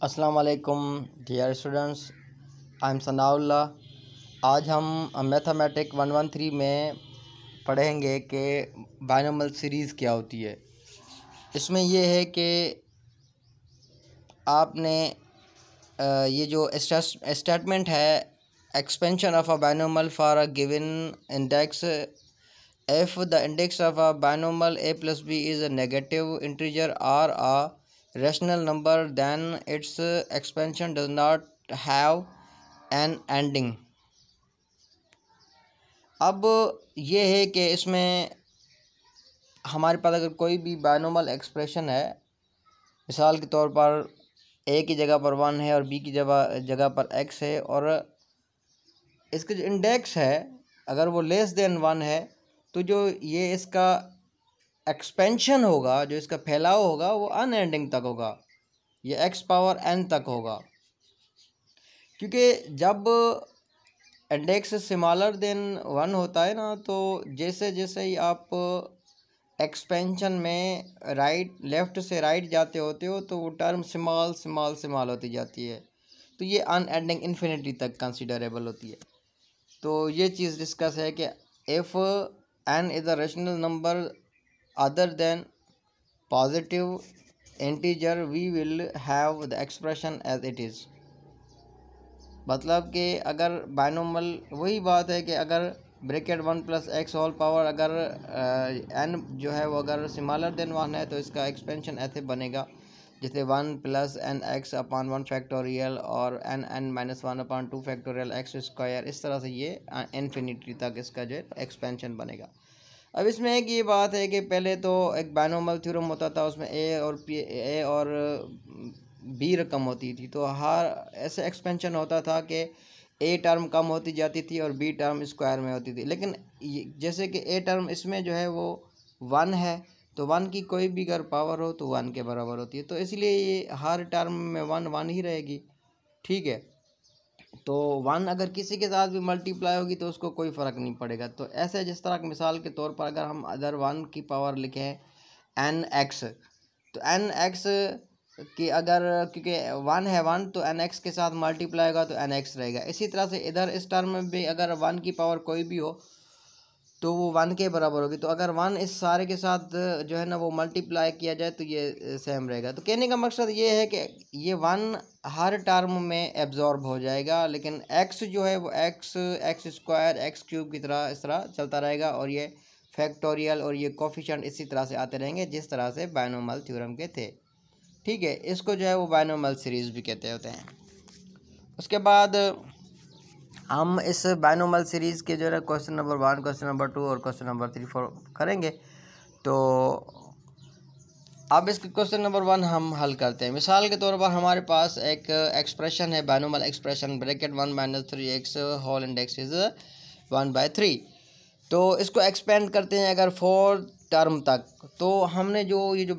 अस्सलाम वालेकुम dear students, I am Sanaullah. आज हम मैथमेटिक 113 में पढ़ेंगे कि बायनोमियल सीरीज़ क्या होती है। इसमें यह है कि आपने ये जो स्टेटमेंट है, expansion of a binomial for a given index, if the index of a binomial a plus b is a negative integer or a rational number, then its expansion does not have an ending। अब ये है कि इसमें हमारे पास अगर कोई भी binomial expression है, मिसाल के तौर पर a की जगह पर 1 है और b की जगह पर x है, और इसके जो इंडेक्स है अगर वो लेस देन 1 है, तो जो ये इसका एक्सपेंशन होगा, जो इसका फैलाव होगा, वो अनएंडिंग तक होगा, ये x पावर n तक होगा। क्योंकि जब इंडेक्स स्मॉलर देन 1 होता है ना, तो जैसे जैसे ही आप एक्सपेंशन में लेफ़्ट से राइट जाते होते हो, तो वो टर्म स्मॉल होती जाती है, तो ये अनएंडिंग इन्फिनिटी तक कंसिडरेबल होती है। तो ये चीज़ डिस्कस है कि if n is a rational number other than positive integer, we will have the expression as it is। मतलब कि अगर बायनोमियल, वही बात है कि अगर bracket 1 plus x whole power अगर n जो है वो अगर स्मॉलर देन 1 है, तो इसका एक्सपेंशन ऐसे बनेगा जैसे 1 प्लस एन एक्स अपान 1 फैक्टोरियल और n माइनस 1 अपान 2 फैक्टोरियल एक्स स्क्वायर। इस तरह से ये इन्फिनिटी तक इसका जो एक्सपेंशन बनेगा। अब इसमें एक ये बात है कि पहले तो एक बायनोमियल थ्योरम होता था, उसमें ए और बी रकम होती थी, तो हर ऐसे एक्सपेंशन होता था कि ए टर्म कम होती जाती थी और बी टर्म स्क्वायर में होती थी। लेकिन जैसे कि ए टर्म इसमें जो है वो 1 है, तो 1 की कोई भी अगर पावर हो तो 1 के बराबर होती है, तो इसलिए ये हर टर्म में 1 ही रहेगी। ठीक है, तो 1 अगर किसी के साथ भी मल्टीप्लाई होगी तो उसको कोई फ़र्क नहीं पड़ेगा। तो ऐसे जिस तरह की मिसाल के तौर पर अगर हम अदर 1 की पावर लिखें nx, तो nx की अगर, क्योंकि 1 है 1, तो nx के साथ मल्टीप्लाई होगा तो nx रहेगा। इसी तरह से इधर इस टर्म में भी अगर 1 की पावर कोई भी हो तो वो 1 के बराबर होगी। तो अगर 1 इस सारे के साथ जो है ना वो मल्टीप्लाई किया जाए तो ये सेम रहेगा। तो कहने का मकसद ये है कि ये 1 हर टर्म में एब्जॉर्ब हो जाएगा, लेकिन x जो है वो एक्स स्क्वायर एक्स क्यूब की तरह इस तरह चलता रहेगा, और ये फैक्टोरियल और ये कोफिशिएंट इसी तरह से आते रहेंगे जिस तरह से बायनोमियल थ्योरम के थे। ठीक है, इसको जो है वो बायनोमियल सीरीज़ भी कहते होते हैं। उसके बाद हम इस बायनोमियल सीरीज़ के जो है क्वेश्चन नंबर 1, क्वेश्चन नंबर 2 और क्वेश्चन नंबर 3 4 करेंगे। तो अब इसके क्वेश्चन नंबर 1 हम हल करते हैं। मिसाल के तौर पर हमारे पास एक एक्सप्रेशन है, binomial expression, bracket 1 minus 3x whole index is 1/3। तो इसको एक्सपेंड करते हैं अगर 4 टर्म तक। तो हमने जो ये जो